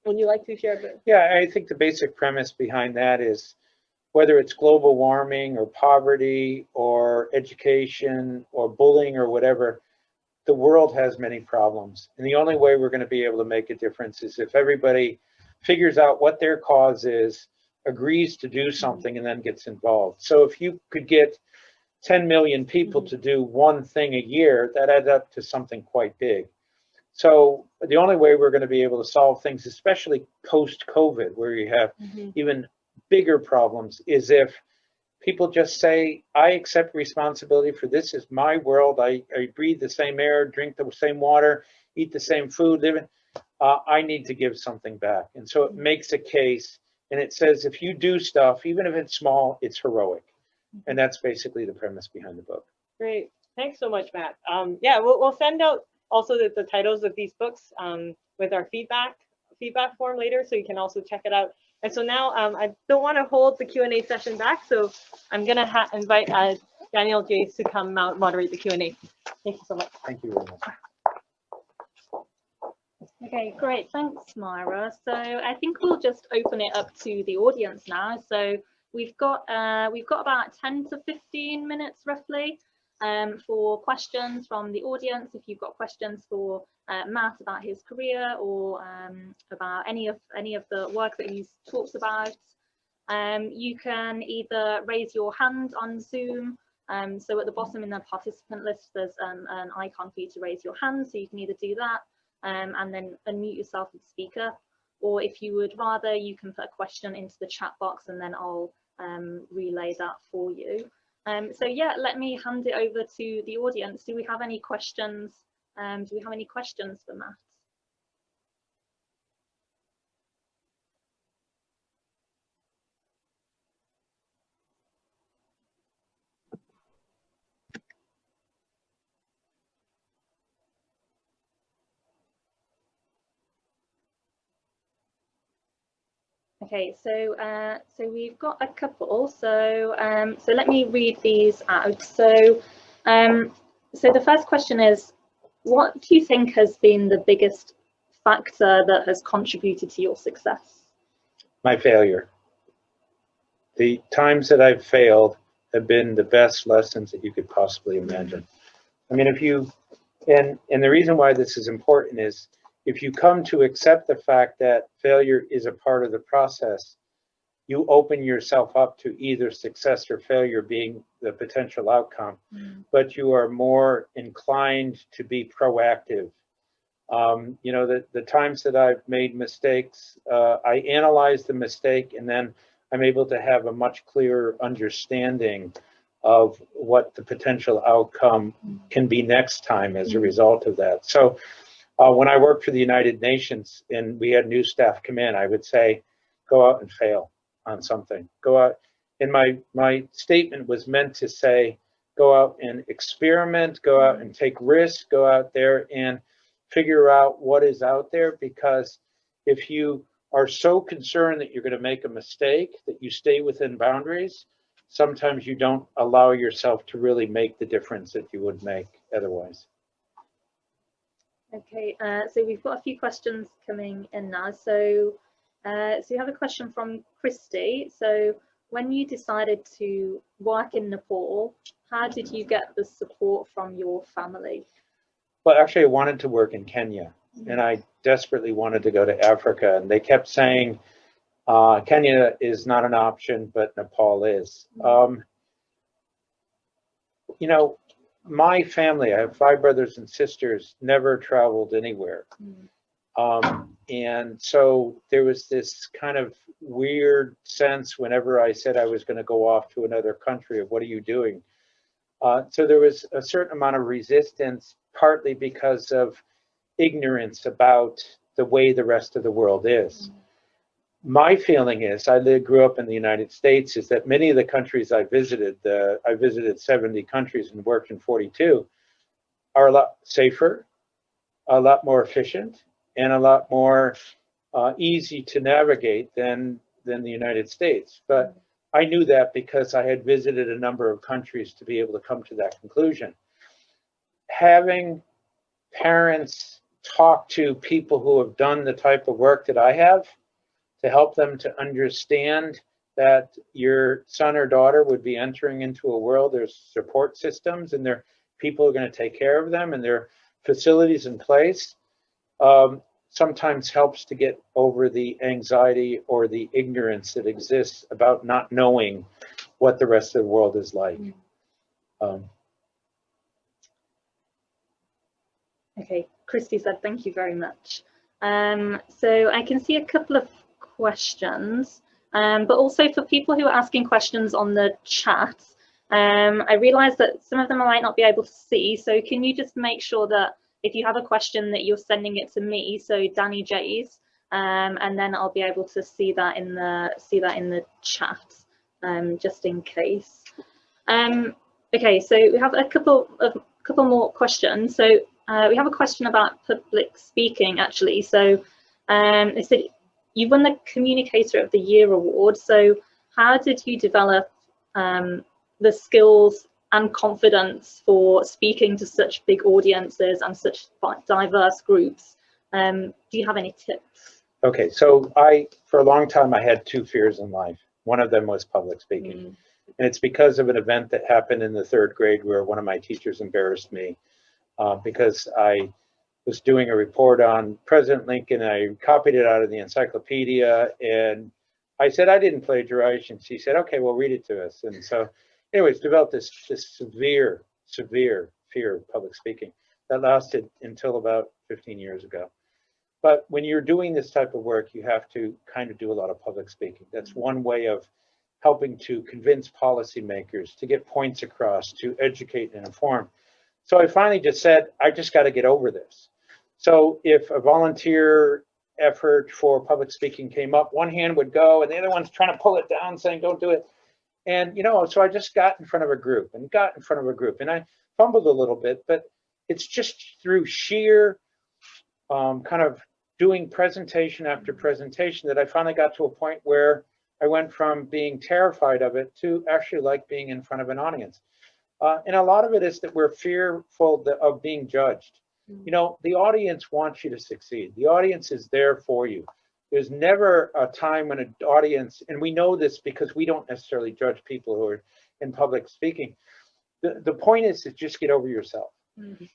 Would you like to share a bit? Yeah, I think the basic premise behind that is whether it's global warming or poverty or education or bullying or whatever, the world has many problems. And the only way we're going to be able to make a difference is if everybody figures out what their cause is, agrees to do something, and then gets involved. So if you could get 10 million people to do one thing a year, that adds up to something quite big. So the only way we're going to be able to solve things, especially post-COVID, where you have even bigger problems, is if people just say, I accept responsibility for this is my world. I breathe the same air, drink the same water, eat the same food, live in, I need to give something back. And so it makes a case, and it says if you do stuff, even if it's small, it's heroic. And that's basically the premise behind the book. Great. Thanks so much, Matt. Yeah, we'll send out also the titles of these books with our feedback form later, so you can also check it out. And so now I don't want to hold the Q&A session back, so I'm going to invite Daniel Jace to come out moderate the Q&A. Thank you so much. Thank you very much. Okay, great. Thanks, Myra. So I think we'll just open it up to the audience now. So we've got about 10 to 15 minutes roughly for questions from the audience. If you've got questions for Matt about his career or about any of the work that he's talked about, you can either raise your hand on Zoom. So at the bottom in the participant list, there's an icon for you to raise your hand. So you can either do that and then unmute yourself as speaker, or if you would rather, you can put a question into the chat box and then I'll relay that for you. So yeah, let me hand it over to the audience. Do we have any questions? Do we have any questions for Matt? Okay, so we've got a couple. So so let me read these out. So so the first question is, what do you think has been the biggest factor that has contributed to your success? My failure. The times that I've failed have been the best lessons that you could possibly imagine. I mean, if you, and the reason why this is important is if you come to accept the fact that failure is a part of the process, you open yourself up to either success or failure being the potential outcome, but you are more inclined to be proactive. You know, the times that I've made mistakes, I analyze the mistake and then I'm able to have a much clearer understanding of what the potential outcome can be next time as a result of that. So when I worked for the United Nations and we had new staff come in, I would say, go out and fail on something. Go out, and my statement was meant to say, go out and experiment, go out and take risks, go out there and figure out what is out there, because if you are so concerned that you're going to make a mistake that you stay within boundaries, sometimes you don't allow yourself to really make the difference that you would make otherwise. Okay, so we've got a few questions coming in now. So so you have a question from Christy. So when you decided to work in Nepal, how did you get the support from your family? Well, actually, I wanted to work in Kenya, and I desperately wanted to go to Africa, and they kept saying, Kenya is not an option, but Nepal is. You know, my family, I have 5 brothers and sisters, never traveled anywhere. And so there was this kind of weird sense whenever I said I was going to go off to another country of what are you doing? So there was a certain amount of resistance, partly because of ignorance about the way the rest of the world is. My feeling is, I grew up in the United States, is that many of the countries I visited 70 countries and worked in 42, are a lot safer, a lot more efficient, and a lot more easy to navigate than the United States. But I knew that because I had visited a number of countries to be able to come to that conclusion. Having parents talk to people who have done the type of work that I have to help them to understand that your son or daughter would be entering into a world, there's support systems and there people are going to take care of them and there are facilities in place, sometimes helps to get over the anxiety or the ignorance that exists about not knowing what the rest of the world is like. Okay, Christy said, thank you very much. So I can see a couple of questions, but also for people who are asking questions on the chat, I realize that some of them I might not be able to see. So can you just make sure that if you have a question that you're sending it to me, so Danny J's, and then I'll be able to see that in the chat, just in case. Okay, so we have a couple more questions. So we have a question about public speaking, actually. So they said you won the Communicator of the Year award. So how did you develop the skills and confidence for speaking to such big audiences and such diverse groups? Do you have any tips? Okay, so for a long time, I had two fears in life. One of them was public speaking. And it's because of an event that happened in the 3rd grade where one of my teachers embarrassed me because I was doing a report on President Lincoln. I copied it out of the encyclopedia and I said, I didn't plagiarize. And she said, okay, well, read it to us. And so anyways, developed this severe fear of public speaking that lasted until about 15 years ago. But when you're doing this type of work, you have to kind of do a lot of public speaking. That's one way of helping to convince policymakers, to get points across, to educate and inform. So I finally just said, I just got to get over this. So if a volunteer effort for public speaking came up, one hand would go and the other one's trying to pull it down saying, don't do it. And, you know, so I just got in front of a group and I fumbled a little bit, but it's just through sheer kind of doing presentation after presentation that I finally got to a point where I went from being terrified of it to actually like being in front of an audience. And a lot of it is that we're fearful of being judged. You know, the audience wants you to succeed. The audience is there for you. There's never a time when an audience, and we know this because we don't necessarily judge people who are in public speaking. The point is to just get over yourself.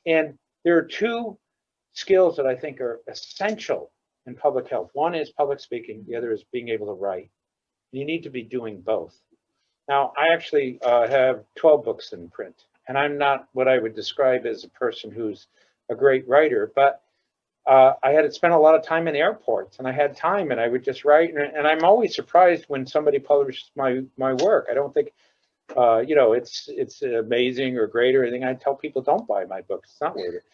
And there are two skills that I think are essential in public health. One is public speaking. The other is being able to write. You need to be doing both. Now, I actually have 12 books in print, and I'm not what I would describe as a person who's a great writer, but I had to spend a lot of time in airports, and I had time, and I would just write, and I'm always surprised when somebody publishes my work. I don't think, you know, it's amazing or great or anything. I tell people, don't buy my books. It's not worth it.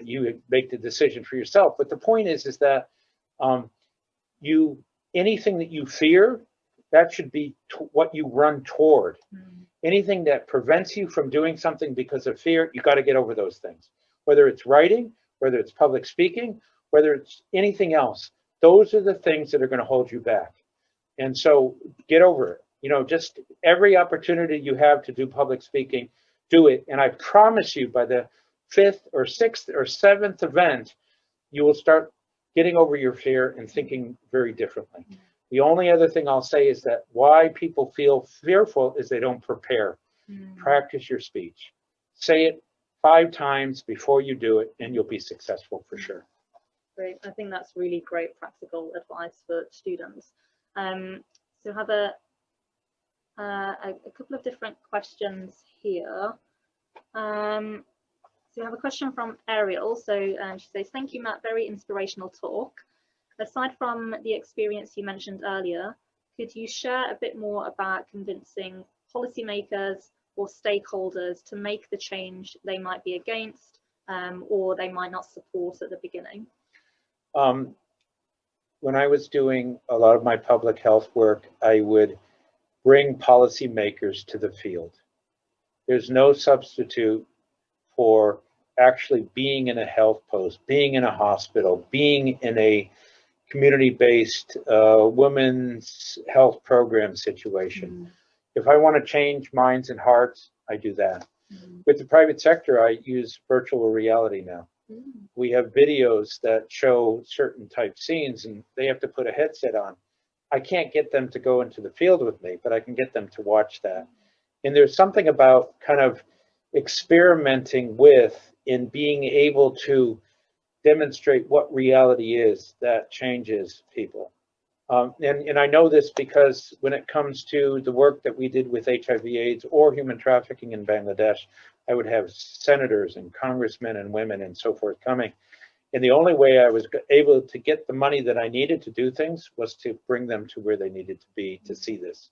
You make the decision for yourself. But the point is that anything that you fear, that should be what you run toward. Anything that prevents you from doing something because of fear, you got to get over those things. Whether it's writing, whether it's public speaking, whether it's anything else, those are the things that are going to hold you back. And so get over it. You know, just every opportunity you have to do public speaking, do it. And I promise you, by the 5th or 6th or 7th event, you will start getting over your fear and thinking very differently. The only other thing I'll say is that why people feel fearful is they don't prepare. Practice your speech. Say it 5 times before you do it, and you'll be successful for sure. Great. I think that's really great practical advice for students. So I have a couple of different questions here. So we have a question from Ariel. So she says, thank you, Matt, very inspirational talk. Aside from the experience you mentioned earlier, could you share a bit more about convincing policymakers or stakeholders to make the change they might be against or they might not support at the beginning? When I was doing a lot of my public health work, I would bring policymakers to the field. There's no substitute for actually being in a health post, being in a hospital, being in a community-based women's health program situation. If I want to change minds and hearts, I do that. With the private sector, I use virtual reality now. We have videos that show certain type scenes and they have to put a headset on. I can't get them to go into the field with me, but I can get them to watch that. And there's something about kind of experimenting with and being able to demonstrate what reality is that changes people. And I know this because when it comes to the work that we did with HIV/AIDS or human trafficking in Bangladesh, I would have senators and congressmen and women and so forth coming. And the only way I was able to get the money that I needed to do things was to bring them to where they needed to be to see this.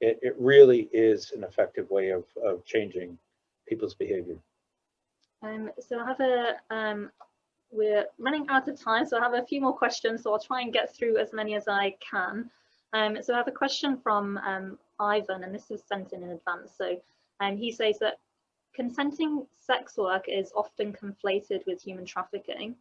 It really is an effective way of changing people's behavior. So I have we're running out of time, so I have a few more questions, so I'll try and get through as many as I can. So I have a question from Ivan, and this was sent in advance. So he says that consenting sex work is often conflated with human trafficking.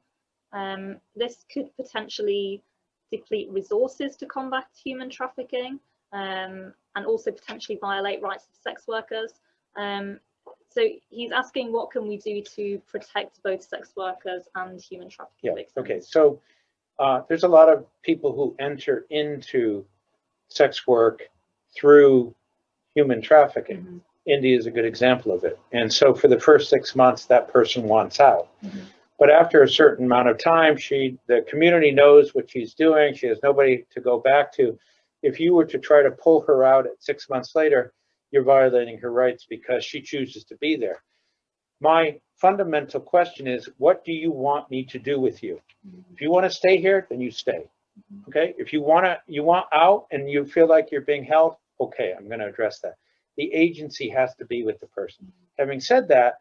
This could potentially deplete resources to combat human trafficking, and also potentially violate rights of sex workers. So he's asking, what can we do to protect both sex workers and human trafficking victims? Okay, so there's a lot of people who enter into sex work through human trafficking. Mm-hmm. India is a good example of it. And so for the first 6 months, that person wants out. Mm-hmm. But after a certain amount of time, the community knows what she's doing. She has nobody to go back to. If you were to try to pull her out at 6 months later, you're violating her rights because she chooses to be there. My fundamental question is, what do you want me to do with you? If you want to stay here, then you stay. Okay? If you want out and you feel like you're being held, okay, I'm going to address that. The agency has to be with the person. Having said that,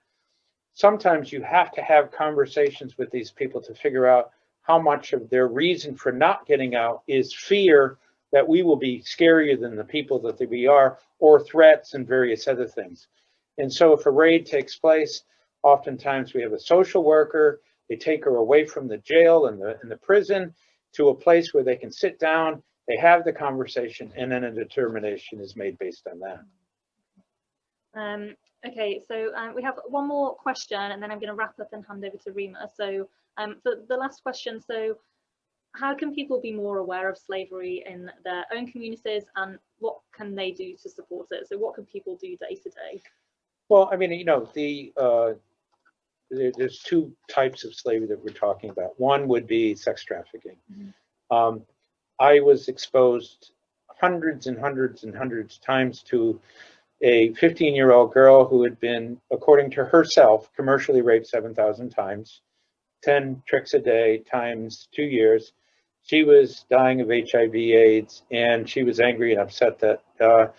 sometimes you have to have conversations with these people to figure out how much of their reason for not getting out is fear that we will be scarier than the people that we are, or threats and various other things. And so if a raid takes place, oftentimes we have a social worker, they take her away from the jail and the prison to a place where they can sit down, they have the conversation, and then a determination is made based on that. Okay, so we have one more question, and then I'm going to wrap up and hand over to Rima. So for the last question, so how can people be more aware of slavery in their own communities, and what can they do to support it? So what can people do day to day? Well, I mean, you know, there's two types of slavery that we're talking about. One would be sex trafficking. Mm-hmm. I was exposed hundreds and hundreds and hundreds of times to a 15-year-old girl who had been, according to herself, commercially raped 7,000 times, 10 tricks a day times 2 years. She was dying of HIV/AIDS, and she was angry and upset that to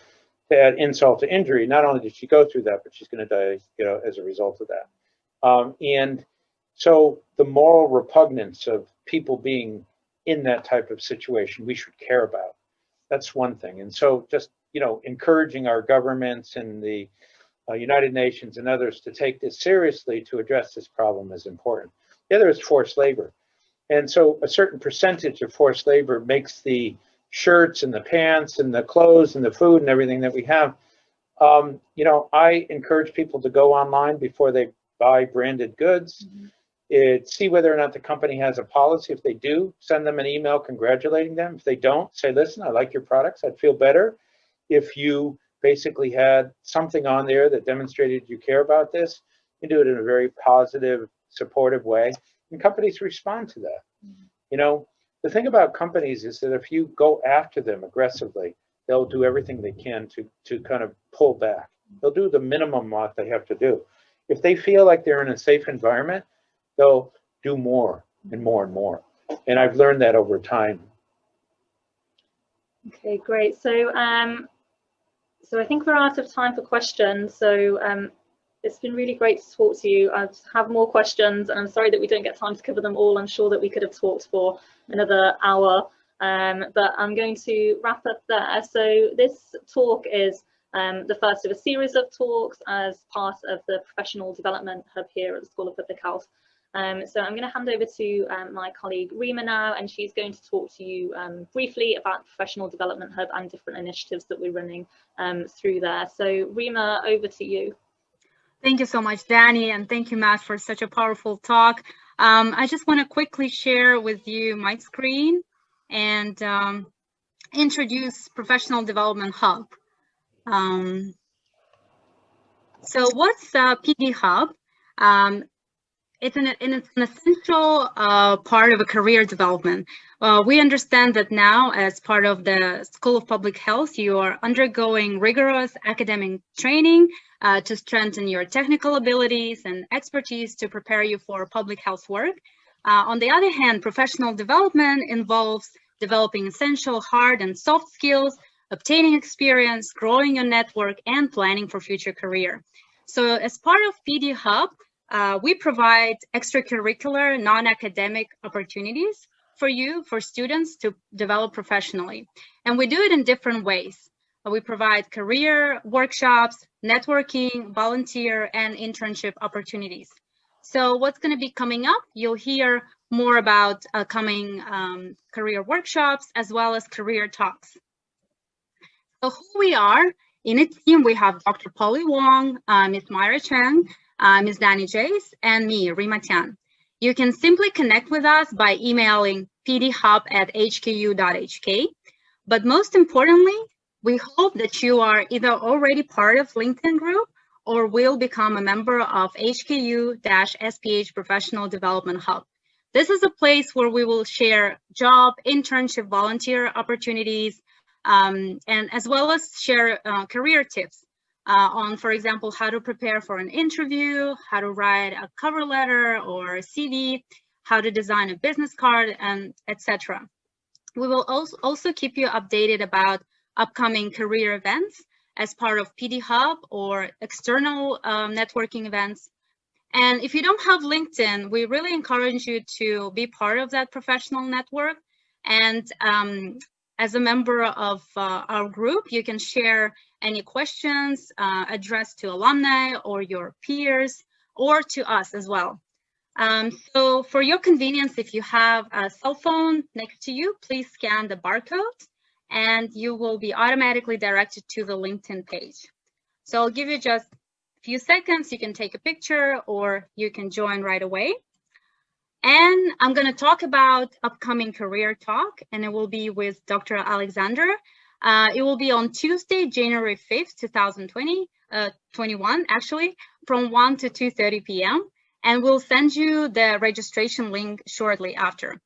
add insult to injury, not only did she go through that, but she's going to die, you know, as a result of that. And so the moral repugnance of people being in that type of situation, we should care about. That's one thing. And so just, you know, encouraging our governments and the United Nations and others to take this seriously to address this problem is important. The other is forced labor. And so a certain percentage of forced labor makes the shirts and the pants and the clothes and the food and everything that we have. You know, I encourage people to go online before they buy branded goods. Mm-hmm. See whether or not the company has a policy. If they do, send them an email congratulating them. If they don't, say, listen, I like your products. I'd feel better if you basically had something on there that demonstrated you care about this. You do it in a very positive, supportive way. And companies respond to that. Mm-hmm. You know, the thing about companies is that if you go after them aggressively, they'll do everything they can to kind of pull back. They'll do the minimum what they have to do. If they feel like they're in a safe environment, they'll do more and more and more. And I've learned that over time. Okay, great. So so I think we're out of time for questions. So it's been really great to talk to you. I have more questions, and I'm sorry that we don't get time to cover them all. I'm sure that we could have talked for another hour, but I'm going to wrap up there. So this talk is the first of a series of talks as part of the Professional Development Hub here at the School of Public Health. So I'm going to hand over to my colleague Rima now, and she's going to talk to you briefly about the Professional Development Hub and different initiatives that we're running through there. So Rima, over to you. Thank you so much, Danny, and thank you, Matt, for such a powerful talk. I just want to quickly share with you my screen, and introduce Professional Development Hub. So what's PDHub? It's an essential part of a career development. We understand that now, as part of the School of Public Health, you are undergoing rigorous academic training to strengthen your technical abilities and expertise to prepare you for public health work. On the other hand, professional development involves developing essential hard and soft skills, obtaining experience, growing your network, and planning for future career. So as part of PDHub, we provide extracurricular, non-academic opportunities for students to develop professionally. And we do it in different ways. We provide career workshops, networking, volunteer, and internship opportunities. So what's going to be coming up? You'll hear more about coming career workshops as well as career talks. So who we are, in a team, we have Dr. Polly Wong, Ms. Myra Chang, Ms. Danny Jace, and me, Rima Tian. You can simply connect with us by emailing pdhub@hku.hk. But most importantly, we hope that you are either already part of LinkedIn group or will become a member of HKU-SPH Professional Development Hub. This is a place where we will share job, internship, volunteer opportunities, and as well as share career tips on, for example, how to prepare for an interview, how to write a cover letter or a CV, how to design a business card, and etc. We will also keep you updated about upcoming career events as part of PDHub or external networking events. And if you don't have LinkedIn, we really encourage you to be part of that professional network. And as a member of our group, you can share any questions addressed to alumni or your peers or to us as well. So for your convenience, if you have a cell phone next to you, please scan the barcode and you will be automatically directed to the LinkedIn page. So I'll give you just a few seconds. You can take a picture or you can join right away. And I'm going to talk about upcoming career talk, and it will be with Dr. Alexander. It will be on Tuesday, January 5th, 2021, actually, from 1 to 2:30 p.m. And we'll send you the registration link shortly after.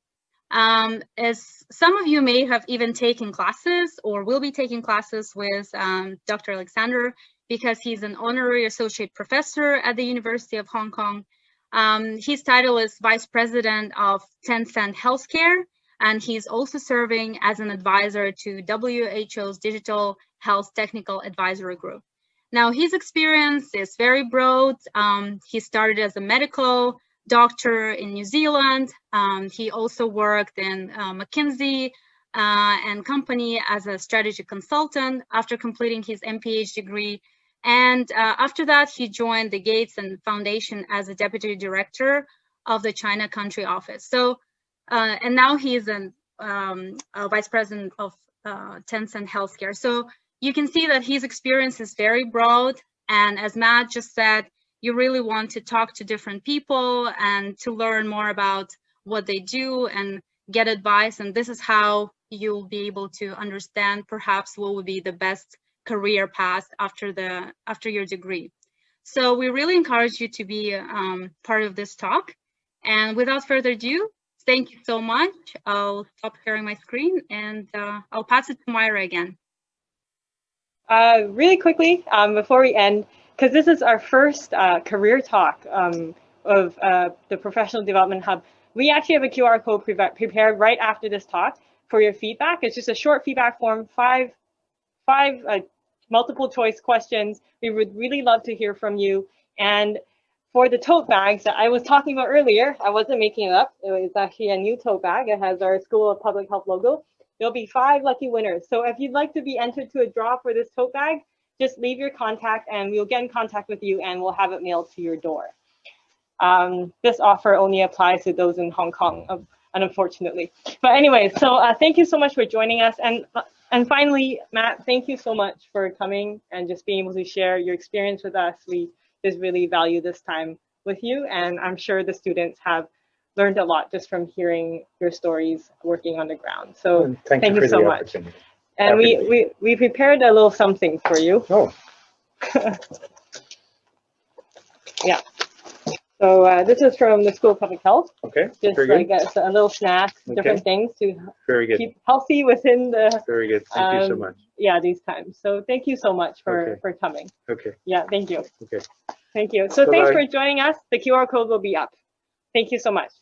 As some of you may have even taken classes or will be taking classes with Dr. Alexander, because he's an honorary associate professor at the University of Hong Kong. His title is Vice President of Tencent Healthcare, and he's also serving as an advisor to WHO's Digital Health Technical Advisory Group. Now, his experience is very broad. He started as a medical doctor in New Zealand. He also worked in McKinsey and Company as a strategy consultant after completing his MPH degree. And after that, he joined the Gates and Foundation as a deputy director of the China country office. So, and now he is a vice president of Tencent Healthcare. So you can see that his experience is very broad. And as Matt just said, you really want to talk to different people and to learn more about what they do and get advice. And this is how you'll be able to understand perhaps what would be the best career path after your degree. So we really encourage you to be part of this talk. And without further ado, thank you so much. I'll stop sharing my screen and I'll pass it to Myra again. Really quickly, before we end, because this is our first career talk of the Professional Development Hub, we actually have a QR code prepared right after this talk for your feedback. It's just a short feedback form, five multiple choice questions. We would really love to hear from you. And for the tote bags that I was talking about earlier, I wasn't making it up. It was actually a new tote bag. It has our School of Public Health logo. There'll be 5 lucky winners. So if you'd like to be entered to a draw for this tote bag, just leave your contact and we'll get in contact with you and we'll have it mailed to your door. This offer only applies to those in Hong Kong, unfortunately. But anyway, so thank you so much for joining us. And finally, Matt, thank you so much for coming and just being able to share your experience with us. We just really value this time with you. And I'm sure the students have learned a lot just from hearing your stories working on the ground. So thank you so much. And we prepared a little something for you. Oh. Yeah. So this is from the School of Public Health. Okay. Just very like good. a little snack, different Okay. things to Very good. keep healthy within the Very good. Thank you so much. yeah, these times. So thank you so much for Okay. for coming. Okay. Yeah, thank you. Okay. Thank you. So Bye-bye. thanks for joining us. The QR code will be up. Thank you so much.